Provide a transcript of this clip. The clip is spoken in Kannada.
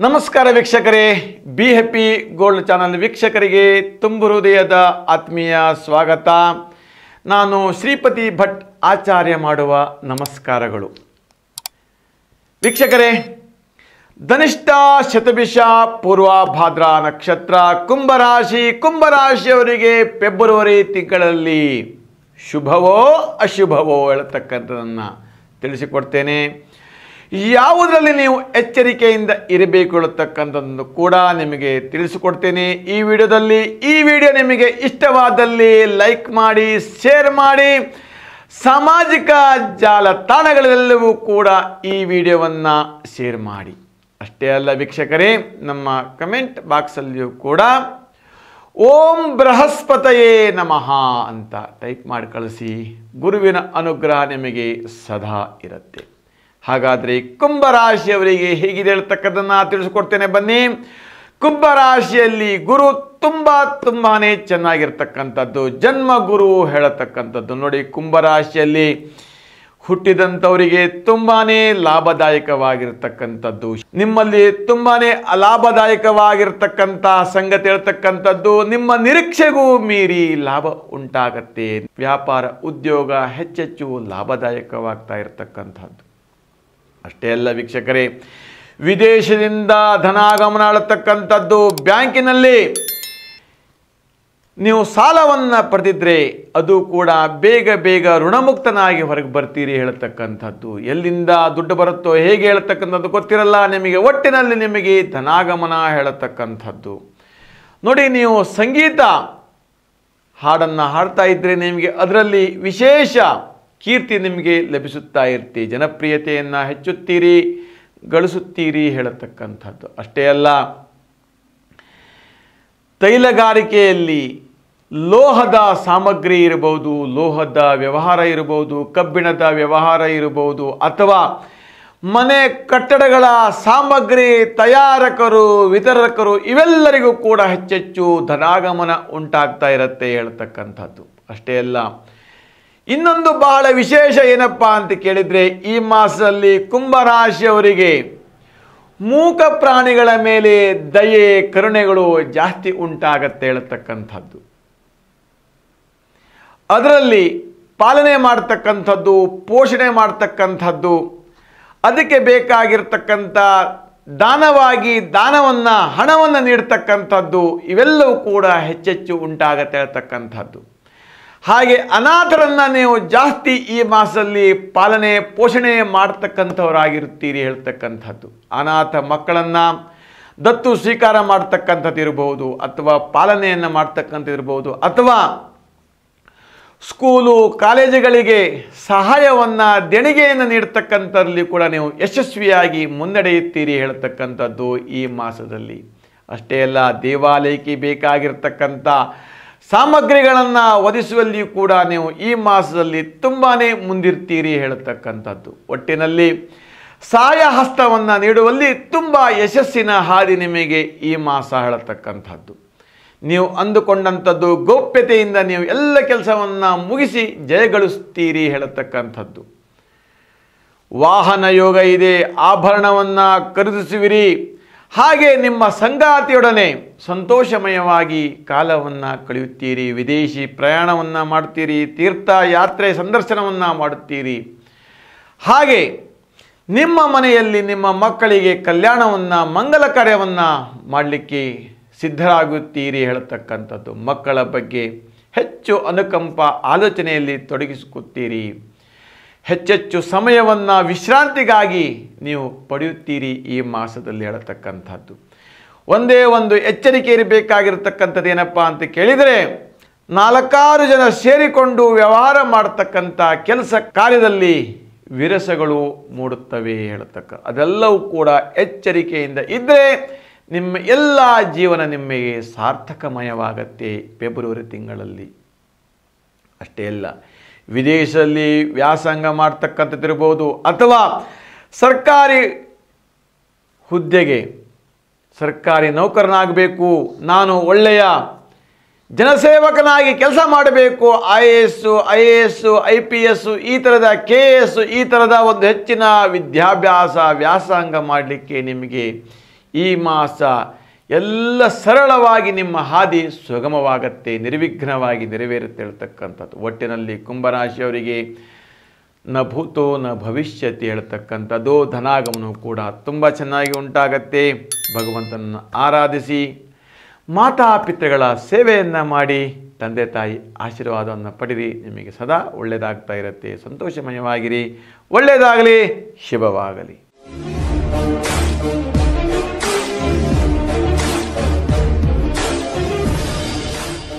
ನಮಸ್ಕಾರ ವೀಕ್ಷಕರೇ, ಬಿ ಹ್ಯಾಪಿ ಗೋಲ್ಡ್ ಚಾನಲ್ ವೀಕ್ಷಕರಿಗೆ ತುಂಬು ಹೃದಯದ ಆತ್ಮೀಯ ಸ್ವಾಗತ. ನಾನು ಶ್ರೀಪತಿ ಭಟ್ ಆಚಾರ್ಯ ಮಾಡುವ ನಮಸ್ಕಾರಗಳು. ವೀಕ್ಷಕರೇ, ಧನಿಷ್ಠ ಶತಭಿಷ ಪೂರ್ವಭಾದ್ರ ನಕ್ಷತ್ರ ಕುಂಭರಾಶಿಯವರಿಗೆ ಫೆಬ್ರವರಿ ತಿಂಗಳಲ್ಲಿ ಶುಭವೋ ಅಶುಭವೋ ಹೇಳತಕ್ಕಂಥದ್ದನ್ನು ತಿಳಿಸಿಕೊಡ್ತೇನೆ. ಯಾವುದರಲ್ಲಿ ನೀವು ಎಚ್ಚರಿಕೆಯಿಂದ ಇರಬೇಕು ಹೇಳತಕ್ಕಂಥದ್ದನ್ನು ಕೂಡ ನಿಮಗೆ ತಿಳಿಸಿಕೊಡ್ತೇನೆ ಈ ವಿಡಿಯೋದಲ್ಲಿ. ಈ ವಿಡಿಯೋ ನಿಮಗೆ ಇಷ್ಟವಾದಲ್ಲಿ ಲೈಕ್ ಮಾಡಿ, ಶೇರ್ ಮಾಡಿ, ಸಾಮಾಜಿಕ ಜಾಲತಾಣಗಳೆಲ್ಲವೂ ಕೂಡ ಈ ವಿಡಿಯೋವನ್ನು ಶೇರ್ ಮಾಡಿ. ಅಷ್ಟೇ ಅಲ್ಲ ವೀಕ್ಷಕರೇ, ನಮ್ಮ ಕಮೆಂಟ್ ಬಾಕ್ಸಲ್ಲಿಯೂ ಕೂಡ ಓಂ ಬೃಹಸ್ಪತಯೇ ನಮಃ ಅಂತ ಟೈಪ್ ಮಾಡಿ ಕಳಿಸಿ. ಗುರುವಿನ ಅನುಗ್ರಹ ನಿಮಗೆ ಸದಾ ಇರುತ್ತೆ. ಹಾಗಾದರೆ ಕುಂಭರಾಶಿಯವರಿಗೆ ಹೇಗಿದೆ ಹೇಳ್ತಕ್ಕಂಥದ್ದನ್ನು ತಿಳಿಸ್ಕೊಡ್ತೇನೆ ಬನ್ನಿ. ಕುಂಭರಾಶಿಯಲ್ಲಿ ಗುರು ತುಂಬಾನೇ ಚೆನ್ನಾಗಿರ್ತಕ್ಕಂಥದ್ದು, ಜನ್ಮ ಗುರು ಹೇಳತಕ್ಕಂಥದ್ದು. ನೋಡಿ, ಕುಂಭರಾಶಿಯಲ್ಲಿ ಹುಟ್ಟಿದಂಥವರಿಗೆ ತುಂಬಾನೇ ಲಾಭದಾಯಕವಾಗಿರ್ತಕ್ಕಂಥದ್ದು, ನಿಮ್ಮಲ್ಲಿ ತುಂಬಾನೇ ಅಲಾಭದಾಯಕವಾಗಿರ್ತಕ್ಕಂಥ ಸಂಗತಿ ಹೇಳ್ತಕ್ಕಂಥದ್ದು. ನಿಮ್ಮ ನಿರೀಕ್ಷೆಗೂ ಮೀರಿ ಲಾಭ ಉಂಟಾಗತ್ತೆ. ವ್ಯಾಪಾರ ಉದ್ಯೋಗ ಹೆಚ್ಚೆಚ್ಚು ಲಾಭದಾಯಕವಾಗ್ತಾ ಇರತಕ್ಕಂಥದ್ದು. ಅಷ್ಟೇ ಅಲ್ಲ ವೀಕ್ಷಕರೇ, ವಿದೇಶದಿಂದ ಧನಾಗಮನ ಆಳತಕ್ಕಂಥದ್ದು. ಬ್ಯಾಂಕಿನಲ್ಲಿ ನೀವು ಸಾಲವನ್ನು ಪಡೆದಿದ್ರೆ ಅದು ಕೂಡ ಬೇಗ ಋಣಮುಕ್ತನಾಗಿ ಹೊರಗೆ ಬರ್ತೀರಿ ಹೇಳತಕ್ಕಂಥದ್ದು. ಎಲ್ಲಿಂದ ದುಡ್ಡು ಬರುತ್ತೋ ಹೇಗೆ ಹೇಳತಕ್ಕಂಥದ್ದು ಗೊತ್ತಿರಲ್ಲ ನಿಮಗೆ. ಒಟ್ಟಿನಲ್ಲಿ ನಿಮಗೆ ಧನಾಗಮನ ಹೇಳತಕ್ಕಂಥದ್ದು. ನೋಡಿ, ನೀವು ಸಂಗೀತ ಹಾಡನ್ನು ಹಾಡ್ತಾ ಇದ್ದರೆ ನಿಮಗೆ ಅದರಲ್ಲಿ ವಿಶೇಷ ಕೀರ್ತಿ ನಿಮಗೆ ಲಭಿಸುತ್ತಾ ಇರ್ತೀರಿ, ಜನಪ್ರಿಯತೆಯನ್ನು ಹೆಚ್ಚುತ್ತೀರಿ, ಗಳಿಸುತ್ತೀರಿ ಹೇಳತಕ್ಕಂಥದ್ದು. ಅಷ್ಟೇ ಅಲ್ಲ, ತೈಲಗಾರಿಕೆಯಲ್ಲಿ ಲೋಹದ ಸಾಮಗ್ರಿ ಇರಬಹುದು, ಲೋಹದ ವ್ಯವಹಾರ ಇರಬಹುದು, ಕಬ್ಬಿಣದ ವ್ಯವಹಾರ ಇರಬಹುದು, ಅಥವಾ ಮನೆ ಕಟ್ಟಡಗಳ ಸಾಮಗ್ರಿ ತಯಾರಕರು, ವಿತರಕರು, ಇವೆಲ್ಲರಿಗೂ ಕೂಡ ಹೆಚ್ಚೆಚ್ಚು ಧನಾಗಮನ ಉಂಟಾಗ್ತಾ ಇರುತ್ತೆ ಹೇಳ್ತಕ್ಕಂಥದ್ದು. ಅಷ್ಟೇ ಅಲ್ಲ, ಇನ್ನೊಂದು ಬಹಳ ವಿಶೇಷ ಏನಪ್ಪ ಅಂತ ಕೇಳಿದರೆ, ಈ ಮಾಸದಲ್ಲಿ ಕುಂಭರಾಶಿಯವರಿಗೆ ಮೂಕ ಪ್ರಾಣಿಗಳ ಮೇಲೆ ದಯೆ, ಕರುಣೆಗಳು ಜಾಸ್ತಿ ಉಂಟಾಗತ್ತೆ ಹೇಳ್ತಕ್ಕಂಥದ್ದು. ಅದರಲ್ಲಿ ಪಾಲನೆ ಮಾಡ್ತಕ್ಕಂಥದ್ದು, ಪೋಷಣೆ ಮಾಡ್ತಕ್ಕಂಥದ್ದು, ಅದಕ್ಕೆ ಬೇಕಾಗಿರ್ತಕ್ಕಂಥ ದಾನವನ್ನು ಹಣವನ್ನು ನೀಡ್ತಕ್ಕಂಥದ್ದು, ಇವೆಲ್ಲವೂ ಕೂಡ ಹೆಚ್ಚೆಚ್ಚು ಉಂಟಾಗತ್ತೆ ಹೇಳ್ತಕ್ಕಂಥದ್ದು. ಹಾಗೆ ಅನಾಥರನ್ನು ನೀವು ಜಾಸ್ತಿ ಈ ಮಾಸದಲ್ಲಿ ಪಾಲನೆ ಪೋಷಣೆ ಮಾಡ್ತಕ್ಕಂಥವರಾಗಿರ್ತೀರಿ ಹೇಳ್ತಕ್ಕಂಥದ್ದು. ಅನಾಥ ಮಕ್ಕಳನ್ನು ದತ್ತು ಸ್ವೀಕಾರ ಮಾಡ್ತಕ್ಕಂಥದ್ದು ಇರಬಹುದು, ಅಥವಾ ಪಾಲನೆಯನ್ನು ಮಾಡ್ತಕ್ಕಂಥದ್ದು, ಅಥವಾ ಸ್ಕೂಲು ಕಾಲೇಜುಗಳಿಗೆ ಸಹಾಯವನ್ನು ದೇಣಿಗೆಯನ್ನು ನೀಡ್ತಕ್ಕಂಥದ್ರಲ್ಲಿ ಕೂಡ ನೀವು ಯಶಸ್ವಿಯಾಗಿ ಮುನ್ನಡೆಯುತ್ತೀರಿ ಹೇಳ್ತಕ್ಕಂಥದ್ದು ಈ ಮಾಸದಲ್ಲಿ. ಅಷ್ಟೇ ಅಲ್ಲ, ದೇವಾಲಯಕ್ಕೆ ಬೇಕಾಗಿರ್ತಕ್ಕಂಥ ಸಾಮಗ್ರಿಗಳನ್ನು ಒದಗಿಸುವಲ್ಲಿಯೂ ಕೂಡ ನೀವು ಈ ಮಾಸದಲ್ಲಿ ತುಂಬಾ ಮುಂದಿರ್ತೀರಿ ಹೇಳತಕ್ಕಂಥದ್ದು. ಒಟ್ಟಿನಲ್ಲಿ ಸಹಾಯ ಹಸ್ತವನ್ನು ನೀಡುವಲ್ಲಿ ತುಂಬ ಯಶಸ್ಸಿನ ಹಾದಿ ನಿಮಗೆ ಈ ಮಾಸ ಹೇಳತಕ್ಕಂಥದ್ದು. ನೀವು ಅಂದುಕೊಂಡಂಥದ್ದು ಗೌಪ್ಯತೆಯಿಂದ ನೀವು ಎಲ್ಲ ಕೆಲಸವನ್ನು ಮುಗಿಸಿ ಜಯಗಳಿಸ್ತೀರಿ ಹೇಳತಕ್ಕಂಥದ್ದು. ವಾಹನ ಯೋಗ ಇದೆ, ಆಭರಣವನ್ನು ಖರೀದಿಸುವಿರಿ. ಹಾಗೆ ನಿಮ್ಮ ಸಂಗಾತಿಯೊಡನೆ ಸಂತೋಷಮಯವಾಗಿ ಕಾಲವನ್ನು ಕಳೆಯುತ್ತೀರಿ. ವಿದೇಶಿ ಪ್ರಯಾಣವನ್ನು ಮಾಡ್ತೀರಿ, ತೀರ್ಥಯಾತ್ರೆ ಸಂದರ್ಶನವನ್ನು ಮಾಡುತ್ತೀರಿ. ಹಾಗೆ ನಿಮ್ಮ ಮನೆಯಲ್ಲಿ ನಿಮ್ಮ ಮಕ್ಕಳಿಗೆ ಕಲ್ಯಾಣವನ್ನು, ಮಂಗಲ ಕಾರ್ಯವನ್ನು ಮಾಡಲಿಕ್ಕೆ ಸಿದ್ಧರಾಗುತ್ತೀರಿ ಹೇಳತಕ್ಕಂಥದ್ದು. ಮಕ್ಕಳ ಬಗ್ಗೆ ಹೆಚ್ಚು ಅನುಕಂಪ ಆಲೋಚನೆಯಲ್ಲಿ ತೊಡಗಿಸಿಕೊಳ್ತೀರಿ. ಹೆಚ್ಚೆಚ್ಚು ಸಮಯವನ್ನು ವಿಶ್ರಾಂತಿಗಾಗಿ ನೀವು ಪಡೆಯುತ್ತೀರಿ ಈ ಮಾಸದಲ್ಲಿ ಹೇಳತಕ್ಕಂಥದ್ದು. ಒಂದೇ ಒಂದು ಎಚ್ಚರಿಕೆ ಇರಬೇಕಾಗಿರ್ತಕ್ಕಂಥದ್ದು ಏನಪ್ಪ ಅಂತ ಕೇಳಿದರೆ, 4-6 ಜನ ಸೇರಿಕೊಂಡು ವ್ಯವಹಾರ ಮಾಡತಕ್ಕಂಥ ಕೆಲಸ ಕಾರ್ಯದಲ್ಲಿ ವಿರಸಗಳು ಮೂಡುತ್ತವೆ ಅದೆಲ್ಲವೂ ಕೂಡ ಎಚ್ಚರಿಕೆಯಿಂದ ಇದ್ದರೆ ನಿಮ್ಮ ಎಲ್ಲ ಜೀವನ ನಿಮಗೆ ಸಾರ್ಥಕಮಯವಾಗತ್ತೆ ಫೆಬ್ರವರಿ ತಿಂಗಳಲ್ಲಿ. ಅಷ್ಟೇ ಅಲ್ಲ, ವಿದೇಶದಲ್ಲಿ ವ್ಯಾಸಂಗ ಮಾಡ್ತಕ್ಕಂಥದ್ದಿರ್ಬೋದು, ಅಥವಾ ಸರ್ಕಾರಿ ಹುದ್ದೆಗೆ ಸರ್ಕಾರಿ ನೌಕರನಾಗಬೇಕು, ನಾನು ಒಳ್ಳೆಯ ಜನಸೇವಕನಾಗಿ ಕೆಲಸ ಮಾಡಬೇಕು, IAS, IAS, IPS ಈ ಥರದ KS ಈ ಥರದ ಒಂದು ಹೆಚ್ಚಿನ ವಿದ್ಯಾಭ್ಯಾಸ ವ್ಯಾಸಂಗ ಮಾಡಲಿಕ್ಕೆ ನಿಮಗೆ ಈ ಮಾಸ ಎಲ್ಲ ಸರಳವಾಗಿ ನಿಮ್ಮ ಹಾದಿ ಸುಗಮವಾಗತ್ತೆ, ನಿರ್ವಿಘ್ನವಾಗಿ ನೆರವೇರುತ್ತೆ ಹೇಳ್ತಕ್ಕಂಥದ್ದು. ಒಟ್ಟಿನಲ್ಲಿ ಕುಂಭರಾಶಿಯವರಿಗೆ ನ ಭೂತೋ ನ ಭವಿಷ್ಯತಿ ಹೇಳ್ತಕ್ಕಂಥದ್ದು. ಧನಾಗಮನವು ಕೂಡ ತುಂಬ ಚೆನ್ನಾಗಿ ಉಂಟಾಗತ್ತೆ. ಭಗವಂತನನ್ನು ಆರಾಧಿಸಿ, ಮಾತಾಪಿತೃಗಳ ಸೇವೆಯನ್ನು ಮಾಡಿ, ತಂದೆ ತಾಯಿ ಆಶೀರ್ವಾದವನ್ನು ಪಡೆಯಿರಿ. ನಿಮಗೆ ಸದಾ ಒಳ್ಳೆಯದಾಗ್ತಾ ಇರುತ್ತೆ. ಸಂತೋಷಮಯವಾಗಿರಿ. ಒಳ್ಳೆಯದಾಗಲಿ, ಶುಭವಾಗಲಿ.